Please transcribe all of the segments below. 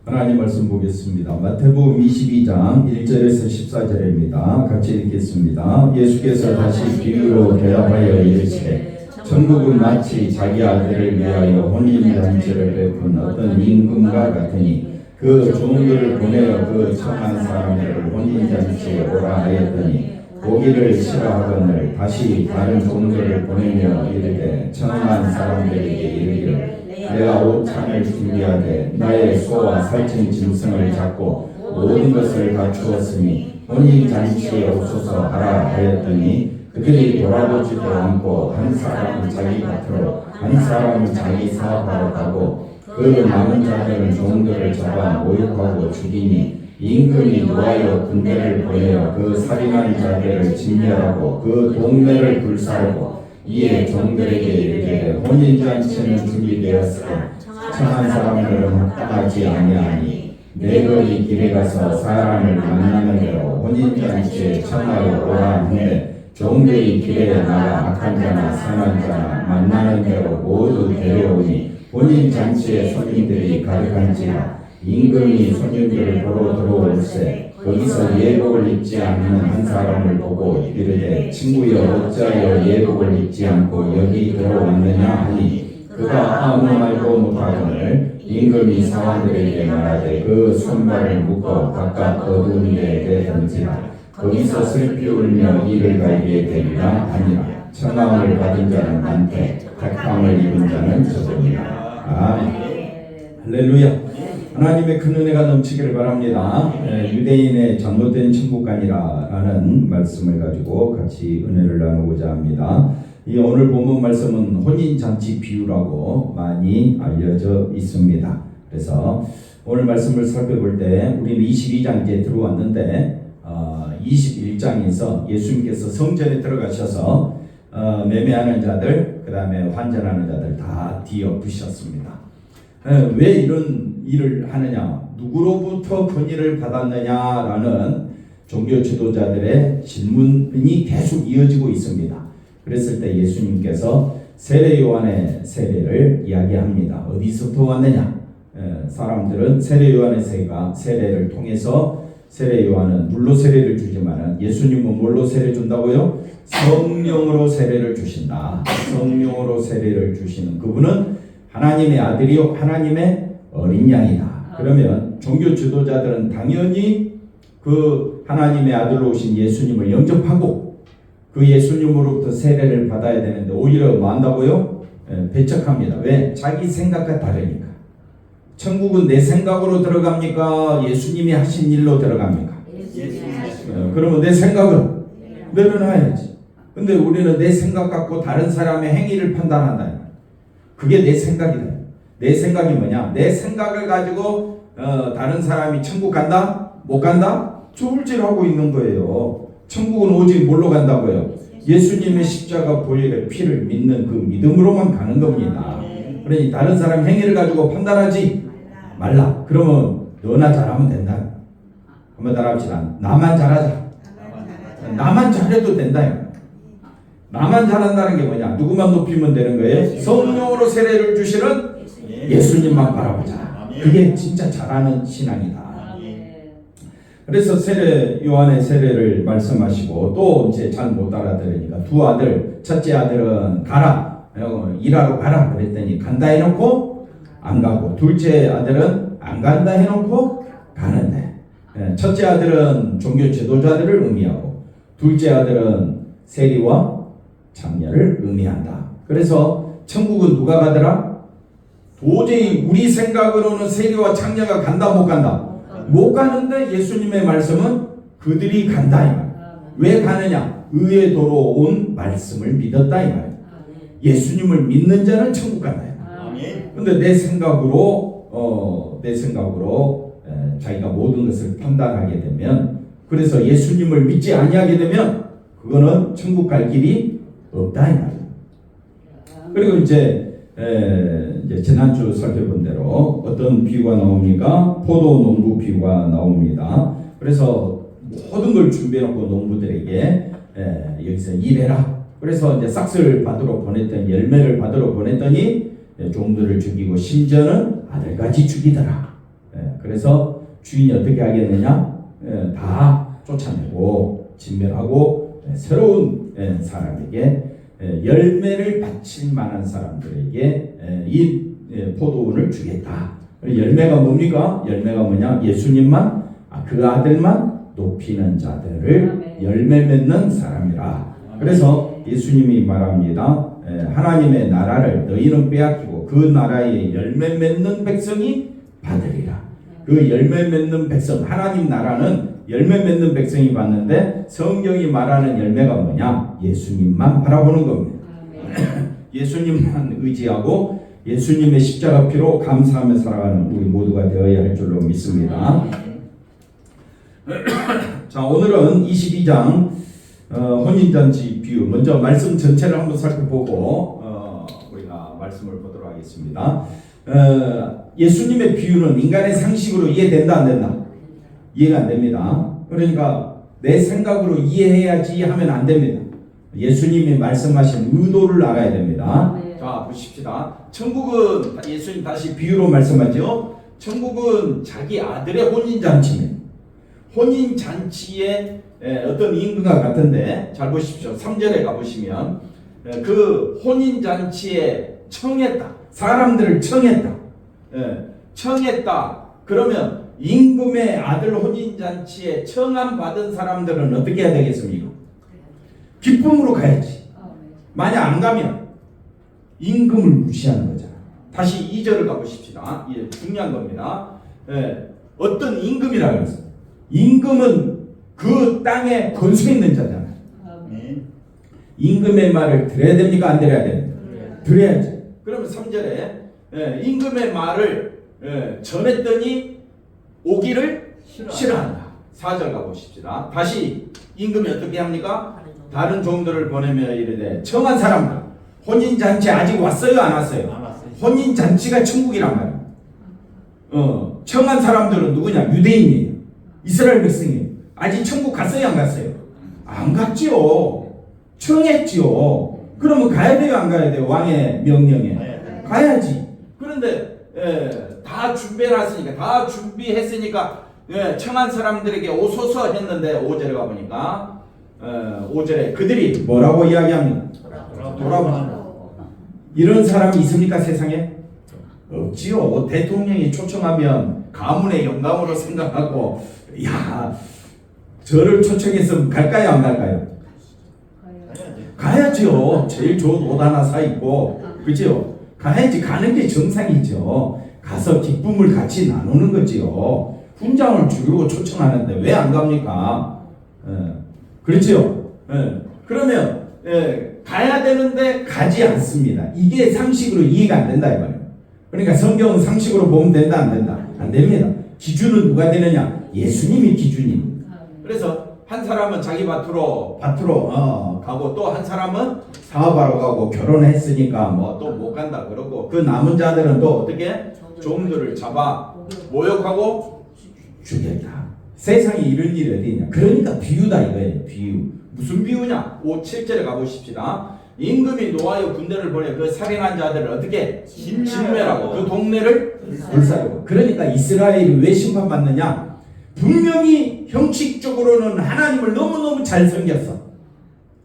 하나님 말씀 보겠습니다. 마태복음 22장 1절에서 14절입니다. 같이 읽겠습니다. 예수께서 다시 비유로 대답하여 이르시되 천국은 마치 자기 아들을 위하여 혼인잔치를 베푼 어떤 임금과 같으니 그 종들을 보내어 그 청한 사람들을 혼인잔치에 오라 하였더니 오기를 싫어하거늘 다시 다른 종들을 보내며 이르되 청한 사람들에게 이르기를 내가 옷찬을 준비하되 나의 소와 살찐 짐승을 잡고 모든 것을 갖추었으니 혼인잔치에 오소서 하라 하였더니 그들이 돌아보지도 않고 한 사람은 자기 밭으로 한 사람은 자기 사업하러 가고 그 남은 자들은 종들을 잡아 모욕하고 죽이니 임금이 노하여 군대를 보내어 그 살인한 자들을 진멸하고 그 동네를 불사르고 이에 종들에게 이르되 혼인잔치는 준비되었으되 청한 사람들은 합당하지 아니하니 내 거리 길에 가서 사람을 만나는 대로 혼인잔치에 청하여 오라 하는데 종들이 길에 나가 악한 자나 선한 자나 만나는 대로 모두 데려오니 혼인잔치에 손님들이 가득한지라 임금이 손님들을 보러 들어올세 거기서 예복을 입지 않는 한 사람을 보고 이르되 친구여 어찌하여 예복을 입지 않고 여기 들어왔느냐 하니 그가 아무 말도 못하거늘 임금이 사람들에게 말하되 그 손발을 묶어 바깥 어두운 데에 내던지라 거기서 슬피 울며 이를 갈게 되리라 하니라. 청함을 받은 자는 많되 택함을 입은 자는 적으니라. 아멘. 할렐루야. 하나님의 큰 은혜가 넘치기를 바랍니다. 유대인의 잘못된 천국관이라는 말씀을 가지고 같이 은혜를 나누고자 합니다. 이 오늘 본문 말씀은 혼인잔치 비유라고 많이 알려져 있습니다. 그래서 오늘 말씀을 살펴볼 때 우리는 22장 이제 들어왔는데 21장에서 예수님께서 성전에 들어가셔서 매매하는 자들, 그 다음에 환전하는 자들 다 뒤엎으셨습니다. 왜 이런 일을 하느냐, 누구로부터 권위를 받았느냐라는 종교 지도자들의 질문이 계속 이어지고 있습니다. 그랬을 때 예수님께서 세례 요한의 세례를 이야기합니다. 어디서부터 왔느냐? 사람들은 세례 요한의 세례를 통해서 세례 요한은 물로 세례를 주지만 예수님은 뭘로 세례 준다고요? 성령으로 세례를 주신다. 성령으로 세례를 주시는 그분은 하나님의 아들이요 하나님의 어린 양이다. 그러면 종교 지도자들은 당연히 그 하나님의 아들로 오신 예수님을 영접하고 그 예수님으로부터 세례를 받아야 되는데 오히려 뭐 한다고요? 배척합니다. 왜? 자기 생각과 다르니까. 천국은 내 생각으로 들어갑니까? 예수님이 하신 일로 들어갑니까? 그러면 내 생각은 내려놔야지. 근데 우리는 내 생각 갖고 다른 사람의 행위를 판단한다. 그게 내 생각이다. 내 생각이 뭐냐? 내 생각을 가지고 다른 사람이 천국 간다? 못 간다? 조울질하고 있는 거예요. 천국은 오직 뭘로 간다고요? 예수님의 십자가 보혈의 피를 믿는 그 믿음으로만 가는 겁니다. 그러니 다른 사람 행위를 가지고 판단하지 말라. 그러면 너나 잘하면 된다. 한번 따라합시다. 나만 잘하자. 나만 잘해도 된다. 나만 잘한다는 게 뭐냐? 누구만 높이면 되는 거예요? 성령으로 세례를 주시는 예수님만 바라보자. 그게 진짜 잘하는 신앙이다. 그래서 요한의 세례를 말씀하시고 또 이제 잘 못 알아들으니까 두 아들, 첫째 아들은 가라, 일하러 가라 그랬더니 간다 해놓고 안 가고, 둘째 아들은 안 간다 해놓고 가는데, 첫째 아들은 종교 지도자들을 의미하고 둘째 아들은 세리와 장녀를 의미한다. 그래서 천국은 누가 가더라? 도저히 우리 생각으로는 세리와 장녀가 간다 못 간다? 못 가는데 예수님의 말씀은 그들이 간다 이 말. 왜 가느냐? 의의 도로 온 말씀을 믿었다 이 말. 예수님을 믿는 자는 천국 간다. 근데 내 생각으로 자기가 모든 것을 판단하게 되면, 그래서 예수님을 믿지 아니하게 되면 그거는 천국 갈 길이 없다 이 말이에요. 그리고 이제 지난주 살펴본 대로 어떤 비유가 나옵니까? 포도 농부 비유가 나옵니다. 그래서 모든 걸 준비해놓고 농부들에게 여기서 일해라. 그래서 이제 싹스를 받으러 보냈더니, 열매를 받으러 보냈더니 종들을 죽이고 심지어는 아들까지 죽이더라. 그래서 주인이 어떻게 하겠느냐? 다 쫓아내고 진멸하고 새로운 사람에게 열매를 바칠 만한 사람들에게 이 포도원을 주겠다. 열매가 뭡니까? 열매가 뭐냐? 예수님만 그 아들만 높이는 자들을 열매 맺는 사람이라. 그래서 예수님이 말합니다. 하나님의 나라를 너희는 빼앗기고 그 나라의 열매 맺는 백성이 받으리라. 그 열매 맺는 백성, 하나님 나라는 열매 맺는 백성이 받는데 성경이 말하는 열매가 뭐냐? 예수님만 바라보는 겁니다. 예수님만 의지하고 예수님의 십자가 피로 감사하며 살아가는 우리 모두가 되어야 할 줄로 믿습니다. 자, 오늘은 22장 혼인잔치 비유, 먼저 말씀 전체를 한번 살펴보고 우리가 말씀을 보도록 하겠습니다. 예수님의 비유는 인간의 상식으로 이해된다 안 된다? 이해가 안 됩니다. 그러니까 내 생각으로 이해해야지 하면 안 됩니다. 예수님이 말씀하신 의도를 알아야 됩니다. 자, 보십시다. 천국은, 예수님 다시 비유로 말씀하죠. 천국은 자기 아들의 혼인잔치입니다. 혼인잔치의 어떤 임금과 같은데, 잘 보십시오. 3절에 가보시면 그 혼인잔치에 청했다. 사람들을 청했다. 청했다. 그러면 임금의 아들 혼인잔치에 청함받은 사람들은 어떻게 해야 되겠습니까? 기쁨으로 가야지. 만약 안 가면 임금을 무시하는 거잖아. 다시 2절을 가보십시다. 이게 중요한 겁니다. 어떤 임금이라고 그랬어요. 임금은 그 땅에 권수 있는 자잖아요. 임금의 말을 들어야 됩니까? 안 들어야 됩니까? 들어야지. 그러면 3절에 임금의 말을 전했더니 오기를 싫어한다. 4절 가보십시다. 다시 임금이 어떻게 합니까? 다른 종들을 보내며 이르되 청한 사람들 혼인잔치 아직 왔어요? 안 왔어요? 안 왔어요. 혼인잔치가 천국이란 말이에요. 청한 사람들은 누구냐? 유대인이에요. 이스라엘 백성이에요. 아직 천국 갔어요? 안 갔어요? 안 갔지요. 청했지요. 그러면 가야 돼요? 안 가야 돼요? 왕의 명령에 가야지. 그런데 다 준비해놨으니까, 다 준비했으니까 청한 사람들에게 오소서 했는데 5절에 가보니까 5절에 그들이 뭐라고 이야기합니까? 돌아보자. 이런 사람이 있습니까? 세상에? 없지요. 대통령이 초청하면 가문의 영광으로 생각하고, 야, 저를 초청했으면 갈까요? 안 갈까요? 가야죠. 제일 좋은 옷 하나 사 입고, 그죠? 가야지. 가는 게 정상이죠. 가서 기쁨을 같이 나누는 거지요. 훈장을 주려고 초청하는데 왜 안 갑니까? 그렇죠? 그러면 가야 되는데 가지 않습니다. 이게 상식으로 이해가 안 된다 이 말이에요. 그러니까 성경은 상식으로 보면 된다 안 된다? 안 됩니다. 기준은 누가 되느냐? 예수님이 기준입니다. 그래서 한 사람은 자기 밭으로 가고 또 한 사람은 사업하러 가고 결혼했으니까 뭐 또 못 간다 그러고 그 남은 자들은 또 어떻게 종들을 잡아 모욕하고 죽였다. 세상에 이런 일이 어디 있냐? 그러니까 비유다 이거예요. 비유. 무슨 비유냐? 5, 7절에 가보십시다. 임금이 노하여 군대를 보내 그 살인한 자들을 어떻게? 진멸하고 그 동네를 불사르고. 그러니까 이스라엘이 왜 심판받느냐? 분명히 형식적으로는 하나님을 너무너무 잘 섬겼어.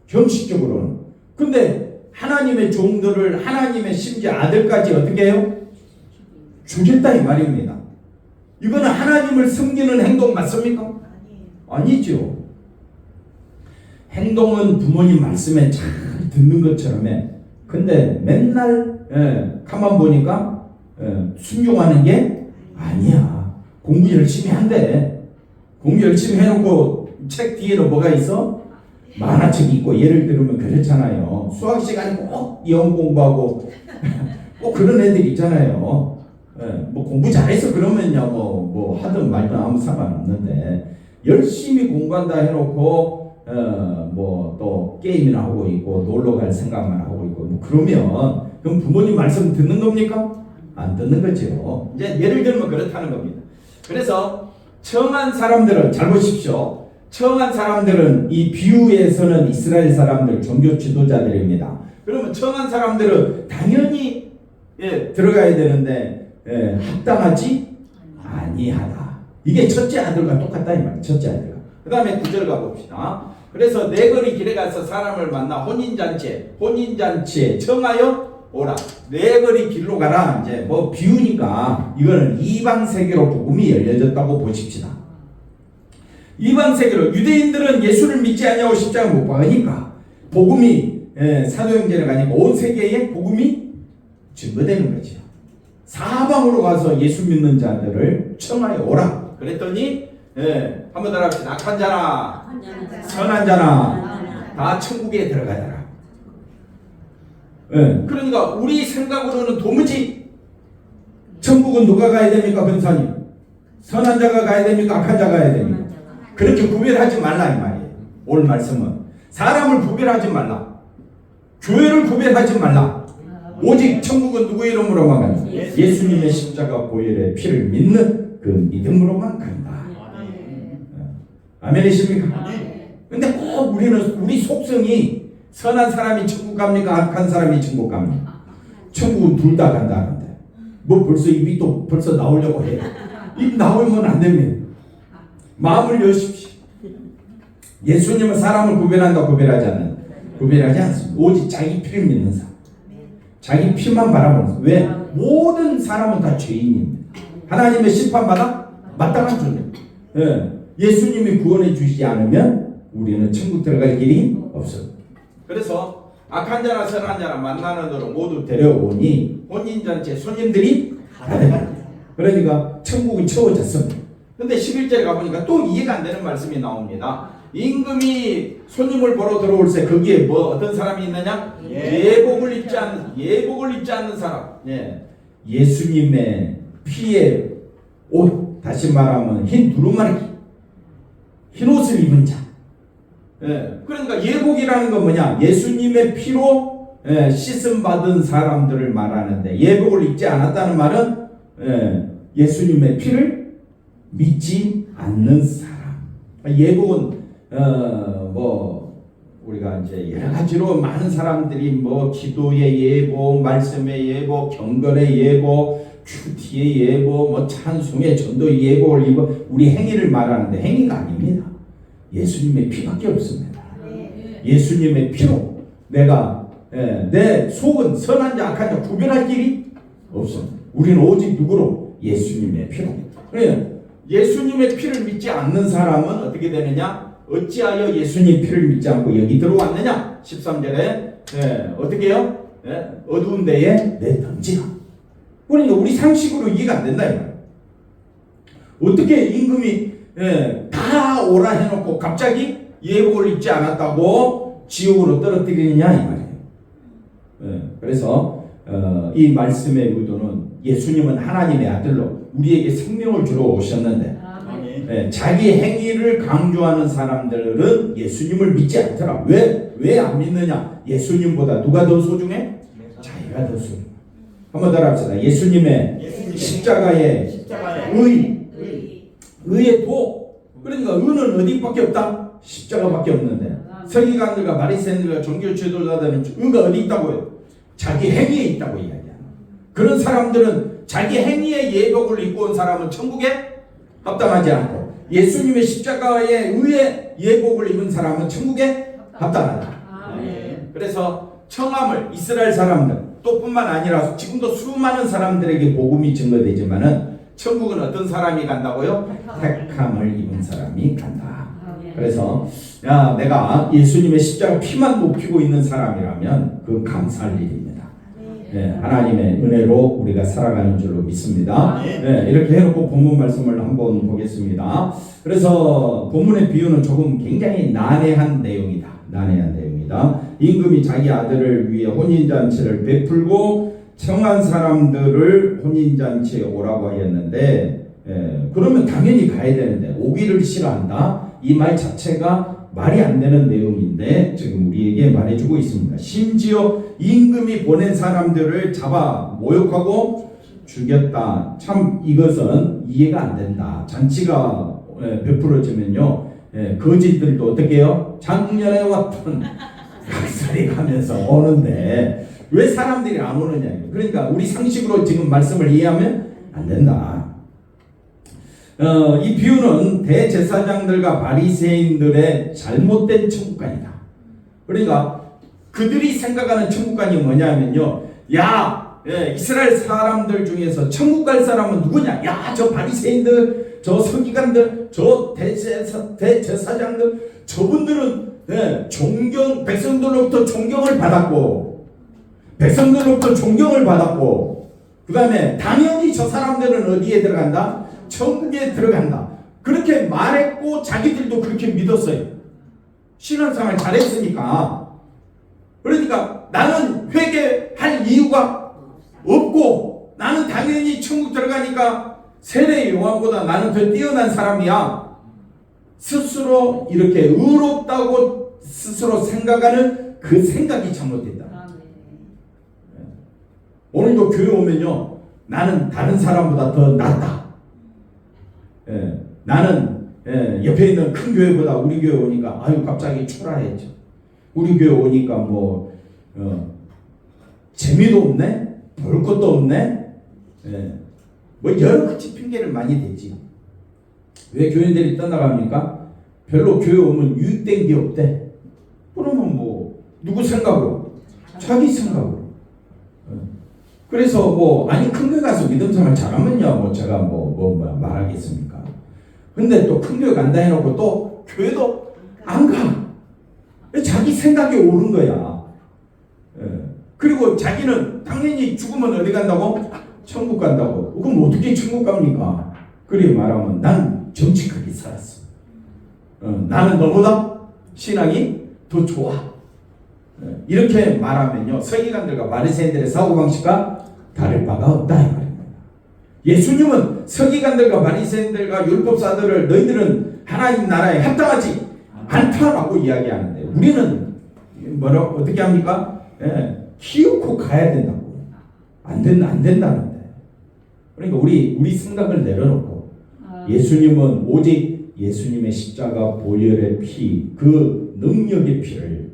형식적으로는. 근데 하나님의 종들을 하나님의 심지어 아들까지 어떻게 해요? 죽였다 이 말입니다. 이거는 하나님을 섬기는 행동 맞습니까? 아니죠. 행동은 부모님 말씀에 잘 듣는 것처럼 해. 근데 맨날 가만 보니까 순종하는 게 아니야. 공부 열심히 한대. 공부 열심히 해놓고 책 뒤에는 뭐가 있어? 만화책이 있고 예를 들면 그렇잖아요. 수학 시간에 꼭 영어 공부하고 꼭 그런 애들 있잖아요. 뭐 공부 잘해서 그러면요 뭐 하든 말든 아무 상관없는데 열심히 공부한다 해놓고 뭐 또 게임이나 하고 있고 놀러 갈 생각만 하고 있고 뭐 그러면 그럼 부모님 말씀 듣는 겁니까? 안 듣는 거죠. 이제 예를 들면 그렇다는 겁니다. 그래서 청한 사람들은 잘 보십시오. 청한 사람들은 이 비유에서는 이스라엘 사람들 종교 지도자들입니다. 그러면 청한 사람들은 당연히 들어가야 되는데 합당하지 아니하다. 이게 첫째 아들과 똑같다 이 말이에요. 첫째 아들과. 그 다음에 9절 가봅시다. 그래서 네 거리 길에 가서 사람을 만나 혼인잔치에 청하여 오라. 네 거리 길로 가라. 이제 뭐 비유니까 이거는 이방 세계로 복음이 열려졌다고 보십시다. 이방 세계로 유대인들은 예수를 믿지 아니하고 십자가 못 박으니까 복음이 사도행전에 가니까 온 세계에 복음이 증거되는 거죠. 사방으로 가서 예수 믿는 자들을 청하여 오라. 그랬더니 한번 더 합시다. 악한 자나 선한 자나 다 천국에 들어가더라. 그러니까 우리 생각으로는 도무지 천국은 누가 가야 됩니까? 권사님? 선한 자가 가야 됩니까? 악한 자가 가야 됩니까? 그렇게 구별하지 말라 이 말이에요. 오늘 말씀은 사람을 구별하지 말라. 교회를 구별하지 말라. 오직 천국은 누구의 이름으로만 간다? 예수님의 십자가 보혈의 피를 믿는 그 믿음으로만 간다. 아멘이십니까? 근데 꼭 우리 속성이 선한 사람이 천국 갑니까? 악한 사람이 천국 갑니까? 천국은 둘 다 간다는데 뭐 벌써 입이 또 벌써 나오려고 해요. 입 나오면 안 됩니다. 마음을 여십시오. 예수님은 사람을 구별한다 구별하지 않는다. 구별하지 않습니다. 오직 자기 피를 믿는 사람. 자기 피만 바라보는 사람. 왜? 모든 사람은 다 죄인입니다. 하나님의 심판받아 마땅한 존재. 예수님이 구원해 주시지 않으면 우리는 천국 들어갈 길이 없습니다. 그래서 악한 자나 선한 자나 만나는 대로 모두 데려오니 혼인잔치에 손님들이 가득합니다. 그러니까 천국이 채워졌습니다. 근데 11절에 가보니까 또 이해가 안 되는 말씀이 나옵니다. 임금이 손님을 보러 들어올 때 거기에 뭐 어떤 사람이 있느냐? 예복을 입지 않는 사람. 예수님의 피에 옷, 다시 말하면 흰 두루마리, 흰 옷을 입은 자. 그러니까 예복이라는 건 뭐냐? 예수님의 피로 씻음 받은 사람들을 말하는데 예복을 입지 않았다는 말은 예수님의 피를 믿지 않는 사람. 예복은 뭐 우리가 이제 여러 가지로 많은 사람들이 뭐 기도의 예복, 말씀의 예복, 경건의 예복, 큐티의 예복, 뭐 찬송의 전도의 예복을 입어 우리 행위를 말하는데 행위가 아닙니다. 예수님의 피밖에 없습니다. 예수님의 피로 내가 내 속은 선한 자 악한 자 구별할 길이 없습니다. 우리는 오직 누구로? 예수님의 피로. 그래 예수님의 피를 믿지 않는 사람은 어떻게 되느냐? 어찌하여 예수님 피를 믿지 않고 여기 들어왔느냐? 13절에 어떻게 해요? 어두운 데에 내 던지라. 그러니까 우리 상식으로 이해가 안 된다 이 말이에요. 어떻게 임금이 다 오라 해놓고 갑자기 예복을 입지 않았다고 지옥으로 떨어뜨리느냐 이 말이에요. 그래서 이 말씀의 의도는 예수님은 하나님의 아들로 우리에게 생명을 주러 오셨는데 자기 행위를 강조하는 사람들은 예수님을 믿지 않더라. 왜 안 믿느냐? 예수님보다 누가 더 소중해? 자기가 더 소중해. 한번 더 합시다. 예수님의 십자가의 의의 도. 그러니까 의는 어디밖에 없다? 십자가밖에 없는데 서기관들과 바리새인들과 종교 지도자들은 의가 어디 있다고요? 자기 행위에 있다고 이야기하는. 그런 사람들은 자기 행위의 예복을 입고 온 사람은 천국에 합당하지 않고 예수님의 십자가의 의의 예복을 입은 사람은 천국에 합당하다. 그래서 청함을 이스라엘 사람들 또 뿐만 아니라 지금도 수많은 사람들에게 복음이 증거되지만은 천국은 어떤 사람이 간다고요? 택함을 입은 사람이 간다. 그래서 내가 예수님의 십자가 피만 높이고 있는 사람이라면 그 감사할 일입니다. 하나님의 은혜로 우리가 살아가는 줄로 믿습니다. 이렇게 해놓고 본문 말씀을 한번 보겠습니다. 그래서 본문의 비유는 조금 굉장히 난해한 내용이다. 임금이 자기 아들을 위해 혼인잔치를 베풀고 청한 사람들을 혼인잔치에 오라고 하였는데 그러면 당연히 가야 되는데 오기를 싫어한다. 이 말 자체가 말이 안 되는 내용인데 지금 우리에게 말해주고 있습니다. 심지어 임금이 보낸 사람들을 잡아 모욕하고 죽였다. 참 이것은 이해가 안 된다. 잔치가 베풀어지면요 거지들도 어떻게 해요? 작년에 왔던 각살이 가면서 오는데 왜 사람들이 안 오느냐. 그러니까 우리 상식으로 지금 말씀을 이해하면 안 된다. 이 비유는 대제사장들과 바리새인들의 잘못된 천국관이다. 그러니까 그들이 생각하는 천국관이 뭐냐면요, 이스라엘 사람들 중에서 천국 갈 사람은 누구냐? 저 바리새인들, 저 서기관들, 저 대제사장들, 저분들은 백성들로부터 존경을 받았고, 그 다음에 당연히 저 사람들은 어디에 들어간다? 천국에 들어간다. 그렇게 말했고 자기들도 그렇게 믿었어요. 신앙생활 잘했으니까. 그러니까 나는 회개할 이유가 없고, 나는 당연히 천국 들어가니까 세례 요한보다 나는 더 뛰어난 사람이야. 스스로 이렇게 의롭다고 스스로 생각하는 그 생각이 잘못된다. 오늘도 교회 오면요, 나는 다른 사람보다 더 낫다. 나는 옆에 있는 큰 교회보다 우리 교회 오니까 갑자기 초라해져. 우리 교회 오니까 재미도 없네, 볼 것도 없네. 여러 가지 핑계를 많이 대지. 왜 교인들이 떠나갑니까? 별로 교회 오면 유익된 게 없대. 그러면 누구 생각으로? 자기 생각으로. 그래서 큰 교회 가서 믿음 생활 잘하면요, 제가 말하겠습니까? 근데 또 큰 교회 간다 해놓고 또 교회도 안 가. 자기 생각이 옳은 거야. 그리고 자기는 당연히 죽으면 어디 간다고? 천국 간다고. 그럼 어떻게 천국 갑니까? 그래 말하면 난 정직하게 살았어. 나는 너보다 신앙이 더 좋아. 이렇게 말하면요, 서기관들과 바리새인들의 사고방식과 다를 바가 없다 이 말입니다. 예수님은 서기관들과 바리새인들과 율법사들을 너희들은 하나님 나라에 합당하지 않다라고 이야기하는데, 우리는 어떻게 합니까? 키우고 가야 된다고. 안 된다는데. 그러니까 우리 생각을 내려놓고 예수님은 오직 예수님의 십자가 보혈의 피, 그 능력의 피를,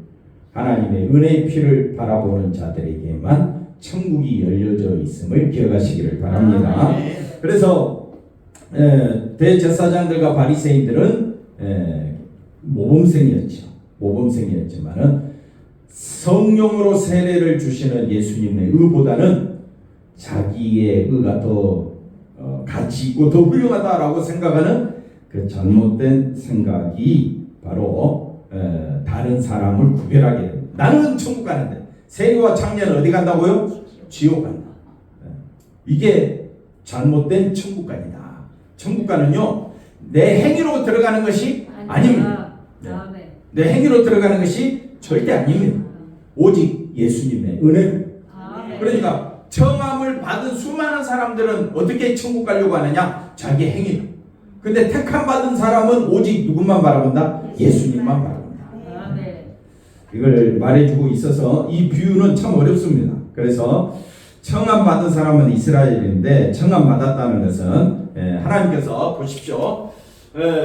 하나님의 은혜의 피를 바라보는 자들에게만 천국이 열려져 있음을 기억하시기를 바랍니다. 그래서 대제사장들과 바리새인들은 모범생이었지만은 성령으로 세례를 주시는 예수님의 의보다는 자기의 의가 더 가치 있고 더 훌륭하다라고 생각하는 그 잘못된 생각이 바로 다른 사람을 구별하게 됩니다. 나는 천국 가는데 세리와 창녀는 어디 간다고요? 지옥 간다. 이게 잘못된 천국관이다. 천국관은요, 내 행위로 들어가는 것이 아닙니다. 내 행위로 들어가는 것이 절대 아닙니다. 오직 예수님의 은혜로. 그러니까 청함을 받은 수많은 사람들은 어떻게 천국 가려고 하느냐? 자기 행위로. 근데 택함 받은 사람은 오직 누구만 바라본다? 예수님만 바라본다. 이걸 말해주고 있어서 이 비유는 참 어렵습니다. 그래서 청함 받은 사람은 이스라엘인데, 청함 받았다는 것은 하나님께서 보십시오,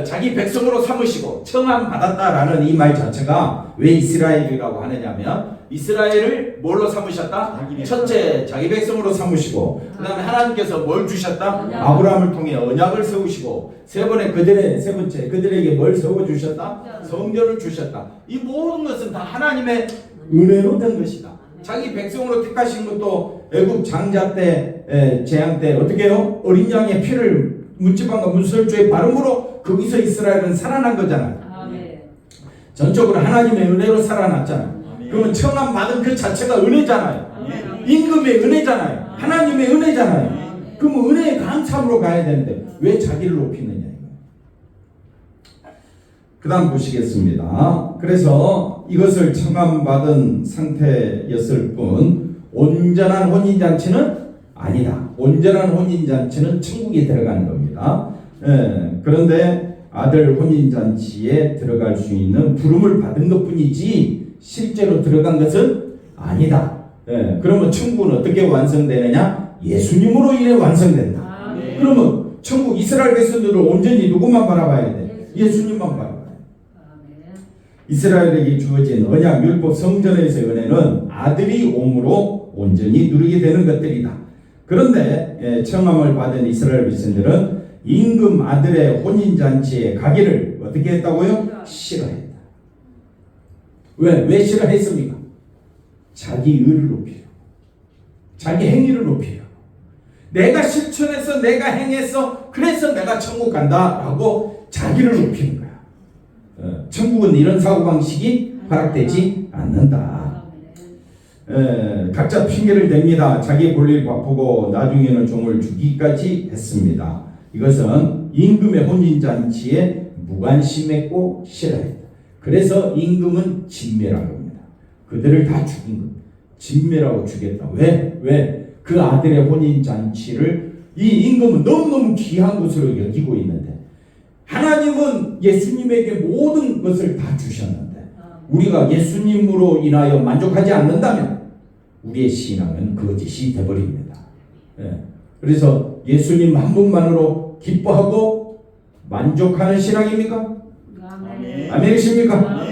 자기 백성으로 삼으시고 청함 받았다라는 이 말 자체가 왜 이스라엘이라고 하느냐면, 이스라엘을 뭘로 삼으셨다? 첫째, 자기 백성으로 삼으시고, 그 다음에 하나님께서 뭘 주셨다? 아브라함을 통해 언약을 세우시고, 세 번째 그들에게 뭘 세워주셨다? 성전을 주셨다. 이 모든 것은 다 하나님의 은혜로 된 것이다. 자기 백성으로 택하신 것도 애굽 장자 때, 재앙 때 어떻게 해요? 어린 양의 피를 문지방과 문설주의 바름으로 거기서 이스라엘은 살아난 거잖아요. 전적으로 하나님의 은혜로 살아났잖아요. 그러면 청함 받은 그 자체가 은혜잖아요. 임금의 은혜잖아요. 하나님의 은혜잖아요. 그러면 은혜의 감사함으로 가야 되는데 왜 자기를 높이느냐. 그 다음 보시겠습니다. 그래서 이것을 청함 받은 상태였을 뿐 온전한 혼인잔치는 아니다. 온전한 혼인잔치는 천국에 들어가는 겁니다. 그런데 아들 혼인잔치에 들어갈 수 있는 부름을 받은 것뿐이지 실제로 들어간 것은 아니다. 그러면 천국은 어떻게 완성되느냐? 예수님으로 인해 완성된다. 그러면 천국 이스라엘 백성들을 온전히 누구만 바라봐야 돼? 예수님만 바라봐야 돼. 이스라엘에게 주어진 언약 율법 성전에서의 은혜는 아들이 옴으로 온전히 누리게 되는 것들이다. 그런데 청함을 받은 이스라엘 백성들은 임금 아들의 혼인잔치에 가기를 어떻게 했다고요? 싫어했다. 왜 싫어했습니까? 자기 의를 높이려, 자기 행위를 높이려, 내가 실천해서 내가 행해서 그래서 내가 천국 간다라고 자기를 높이는 거야. 천국은 이런 사고방식이 허락되지 않는다. 각자 핑계를 댑니다. 자기 볼일 바쁘고 나중에는 종을 죽이기까지 했습니다. 이것은 임금의 혼인잔치에 무관심했고 싫어했다. 그래서 임금은 진멸한 겁니다. 그들을 다 죽인 겁니다. 진멸하고 죽였다. 왜? 그 아들의 혼인잔치를 이 임금은 너무너무 귀한 것으로 여기고 있는데, 하나님은 예수님에게 모든 것을 다 주셨는데 우리가 예수님으로 인하여 만족하지 않는다면 우리의 신앙은 거짓이 되어버립니다. 그래서 예수님 한 분만으로 기뻐하고 만족하는 신앙입니까? 아멘이십니까?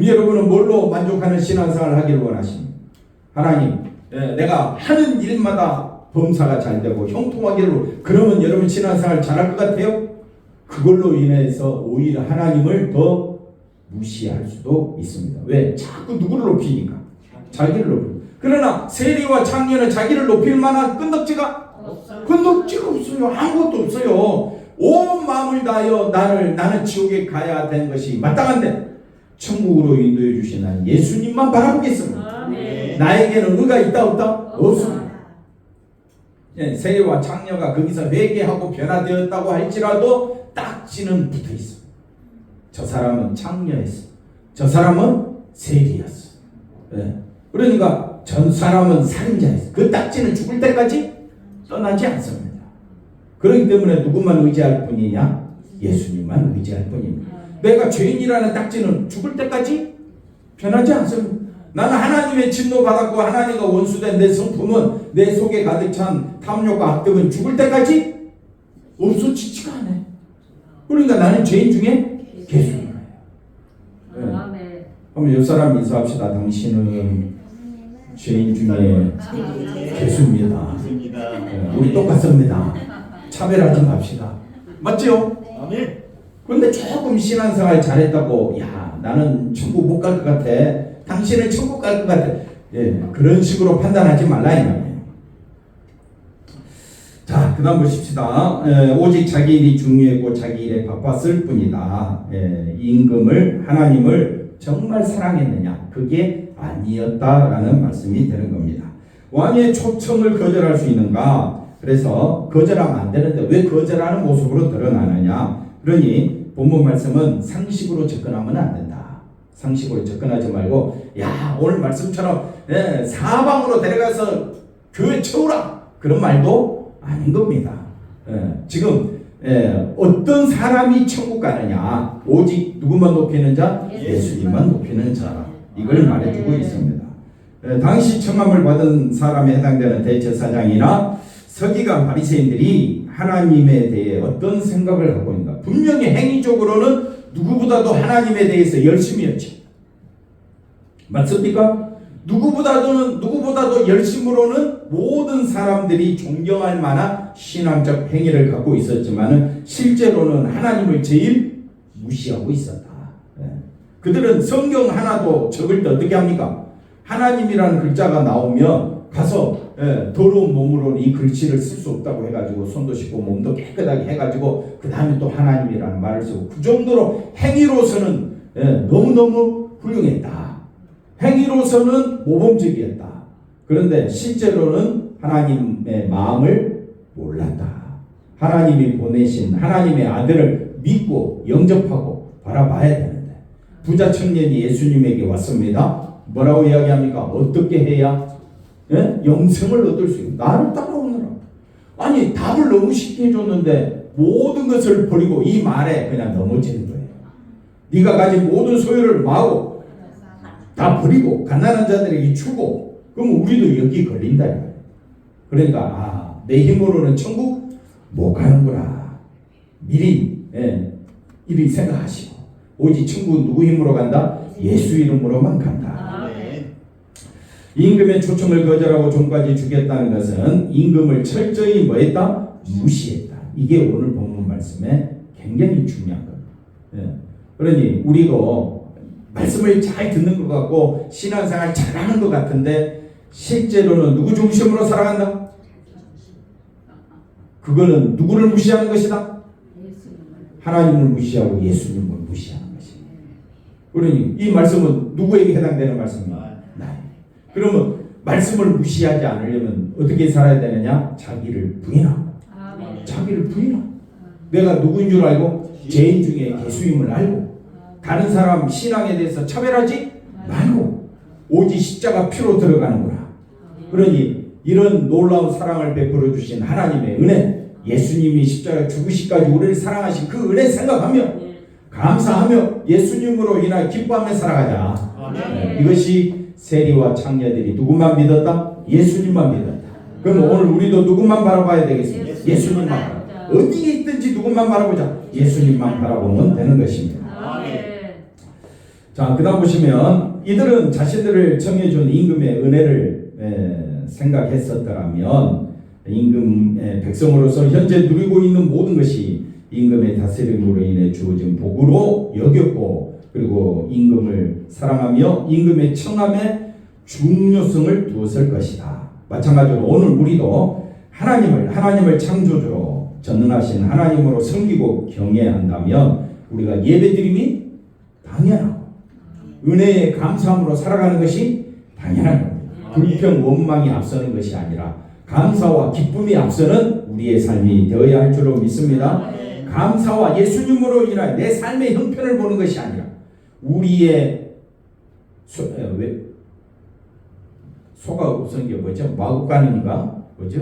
여러분은 뭘로 만족하는 신앙생활을 하기를 원하십니까? 하나님, 내가 하는 일마다 범사가 잘 되고 형통하기를, 그러면 여러분 신앙생활 잘할 것 같아요? 그걸로 인해서 오히려 하나님을 더 무시할 수도 있습니다. 왜? 자꾸 누구를 높이니까? 자기를 높이니까. 그러나 세리와 창녀는 자기를 높일 만한 끈덕지가 없어요. 아무것도 없어요. 온 마음을 다하여 나는 지옥에 가야 되는 것이 마땅한데 천국으로 인도해 주신 예수님만 바라보겠습니다. 나에게는 의가 있다 없다? 없습니다. 세리와 창녀가 거기서 회개하고 변화되었다고 할지라도 딱지는 붙어 있어. 저 사람은 창녀였어. 저 사람은 세리였어. 그러니까 전 사람은 살인자였어. 그 딱지는 죽을 때까지 떠나지 않습니다. 그렇기 때문에 누구만 의지할 뿐이냐? 예수님만 의지할 뿐입니다. 내가 죄인이라는 딱지는 죽을 때까지 변하지 않습니다. 나는 하나님의 진노 받았고 하나님과 원수된 내 성품은, 내 속에 가득 찬 탐욕과 악덕은 죽을 때까지 없어지지가 않아요. 그러니까 나는 죄인 중에 개수인 거예요. 그럼 옆 사람 인사합시다. 당신은 죄인 중에 개수입니다. 우리 똑같습니다. 차별하지 맙시다. 맞죠? 그런데 조금 신앙생활 잘했다고, 야, 나는 천국 못 갈 것 같아, 당신은 천국 갈 것 같아, 그런 식으로 판단하지 말라 이 말이에요. 자, 그 다음 보십시다. 오직 자기 일이 중요했고 자기 일에 바빴을 뿐이다. 임금을, 하나님을 정말 사랑했느냐? 그게 아니었다라는 말씀이 되는 겁니다. 왕의 초청을 거절할 수 있는가? 그래서 거절하면 안 되는데 왜 거절하는 모습으로 드러나느냐? 그러니 본문 말씀은 상식으로 접근하면 안 된다. 상식으로 접근하지 말고, 야, 오늘 말씀처럼 사방으로 데려가서 교회 채우라, 그런 말도 아닌 겁니다. 지금 어떤 사람이 천국 가느냐? 오직 누구만 높이는 자? 예수님만 높이는 자. 이걸 말해주고 있습니다. 당시 청함을 받은 사람에 해당되는 대제사장이나 서기관 바리새인들이 하나님에 대해 어떤 생각을 갖고 있는가? 분명히 행위적으로는 누구보다도 하나님에 대해서 열심이었지. 맞습니까? 누구보다도 열심으로는 모든 사람들이 존경할 만한 신앙적 행위를 갖고 있었지만 실제로는 하나님을 제일 무시하고 있었다. 그들은 성경 하나도 적을 때 어떻게 합니까? 하나님이라는 글자가 나오면 가서 더러운 몸으로는 이 글씨를 쓸 수 없다고 해가지고 손도 씻고 몸도 깨끗하게 해가지고 그 다음에 또 하나님이라는 말을 쓰고, 그 정도로 행위로서는 너무너무 훌륭했다. 행위로서는 모범적이었다. 그런데 실제로는 하나님의 마음을 몰랐다. 하나님이 보내신 하나님의 아들을 믿고 영접하고 바라봐야 되는데, 부자 청년이 예수님에게 왔습니다. 뭐라고 이야기합니까? 어떻게 해야 영생을 얻을 수 있고 나를 따라오느라. 아니, 답을 너무 쉽게 해줬는데 모든 것을 버리고 이 말에 그냥 넘어지는 거예요. 네가 가진 모든 소유를 마고 다 버리고 가난한 자들에게 주고, 그럼 우리도 여기 걸린다. 그러니까 내 힘으로는 천국 못 가는구나. 미리 생각하시고, 오직 천국은 누구 힘으로 간다? 예수 이름으로만 간다. 임금의 초청을 거절하고 종까지 죽였다는 것은 임금을 철저히 뭐했다? 무시했다. 이게 오늘 본문 말씀에 굉장히 중요한 겁니다. 예. 그러니 우리도 말씀을 잘 듣는 것 같고 신앙생활 잘하는 것 같은데 실제로는 누구 중심으로 살아간다? 그거는 누구를 무시하는 것이다? 하나님을 무시하고 예수님을 무시하는 것입니다. 그러니 이 말씀은 누구에게 해당되는 말씀입니까? 나에게. 그러면 말씀을 무시하지 않으려면 어떻게 살아야 되느냐? 자기를 부인하고. 자기를 부인하고. 내가 누구인 줄 알고 죄인 중에 예수님을 알고 다른 사람 신앙에 대해서 차별하지 말고 오직 십자가 피로 들어가는구나. 그러니 이런 놀라운 사랑을 베풀어 주신 하나님의 은혜, 예수님이 십자가 죽으시기까지 우리를 사랑하신 그 은혜 생각하며 감사하며 예수님으로 인하여 기뻐하며 살아가자. 이것이 세리와 창녀들이 누구만 믿었다? 예수님만 믿었다. 그럼 오늘 우리도 누구만 바라봐야 되겠습니까? 예수님만 바라봐. 어디에 있든지 누구만 바라보자. 예수님만 바라보면 되는 것입니다. 자, 그 다음 보시면 이들은 자신들을 정해준 임금의 은혜를 생각했었더라면 임금의 백성으로서 현재 누리고 있는 모든 것이 임금의 다스림으로 인해 주어진 복으로 여겼고 그리고 임금을 사랑하며 임금의 청함에 중요성을 두었을 것이다. 마찬가지로 오늘 우리도 하나님을 창조주로 전능하신 하나님으로 섬기고 경외한다면 우리가 예배드림이 당연하고 은혜에 감사함으로 살아가는 것이 당연한 겁니다. 불평 원망이 앞서는 것이 아니라 감사와 기쁨이 앞서는 우리의 삶이 되어야 할 줄로 믿습니다. 감사와 예수님으로 인하여 내 삶의 형편을 보는 것이 아니라 우리의 소가 없은 게 뭐죠? 마구간인가? 뭐죠?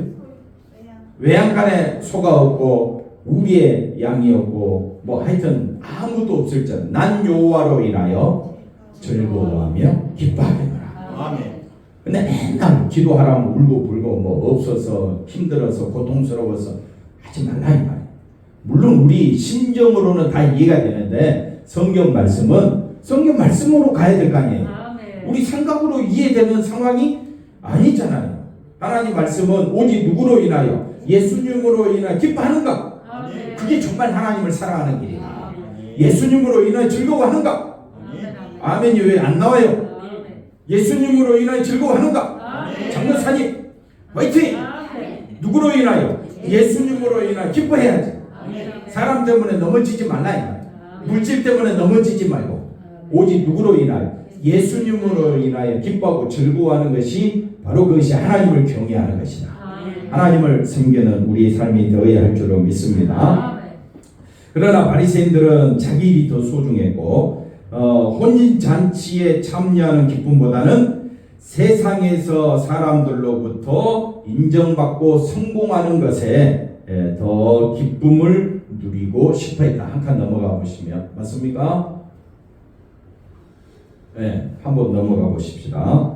외양간에 소가 없고 우리의 양이 없고 뭐 하여튼 아무도 없을 때 난 여호와로 인하여 즐거워하며 기뻐하겠노라. 아멘. 근데 맨날 기도하라면 울고 불고 뭐 없어서 힘들어서 고통스러워서 하지 말라 이 말이에요. 물론 우리 심정으로는 다 이해가 되는데 성경 말씀으로 가야 될 거 아니에요. 우리 생각으로 이해되는 상황이 아니잖아요. 하나님 말씀은 오직 누구로 인하여 예수님으로 인하여 기뻐하는가? 그게 정말 하나님을 사랑하는 길이다. 예수님으로 인하여 즐거워하는가? 아멘이 왜 안 나와요? 예수님으로 인하여 즐거워하는가? 장로사님 화이팅! 누구로 인하여? 예수님으로 인하여 기뻐해야지. 사람 때문에 넘어지지 말라. 물질 때문에 넘어지지 말고 오직 누구로 인하여? 예수님으로 인하여 기뻐하고 즐거워하는 것이 바로 그것이 하나님을 경외하는 것이다. 하나님을 섬기는 우리의 삶이 되어야 할 줄로 믿습니다. 그러나 바리새인들은 자기 일이 더 소중했고 혼인잔치에 참여하는 기쁨보다는 세상에서 사람들로부터 인정받고 성공하는 것에 더 기쁨을 누리고 싶어했다. 한 칸 넘어가 보시면 맞습니까? 네, 한번 넘어가 보십시다.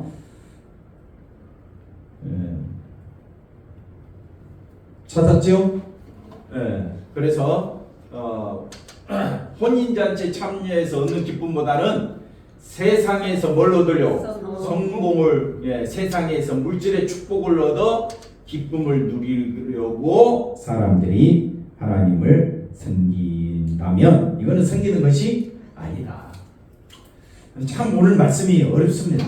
찾았죠? 네, 그래서 혼인잔치 참여해서 얻는 기쁨보다는 세상에서 뭘 얻으려? 성공을, 세상에서 물질의 축복을 얻어 기쁨을 누리려고 사람들이 하나님을 섬긴다면 이거는 섬기는 것이 아니다. 참 오늘 말씀이 어렵습니다.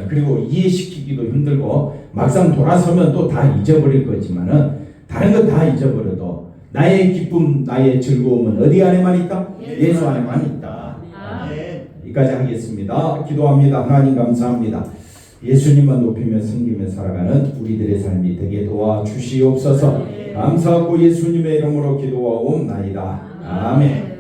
그리고 이해시키기도 힘들고 막상 돌아서면 또 다 잊어버릴 거지만은 다른 건 다 잊어버려도 나의 기쁨, 나의 즐거움은 어디 안에만 있다? 예수 안에만 있다. 여기까지 하겠습니다. 기도합니다. 하나님 감사합니다. 예수님만 높이며 섬기며 살아가는 우리들의 삶이 되게 도와주시옵소서. 감사하고 예수님의 이름으로 기도하옵나이다. 아멘.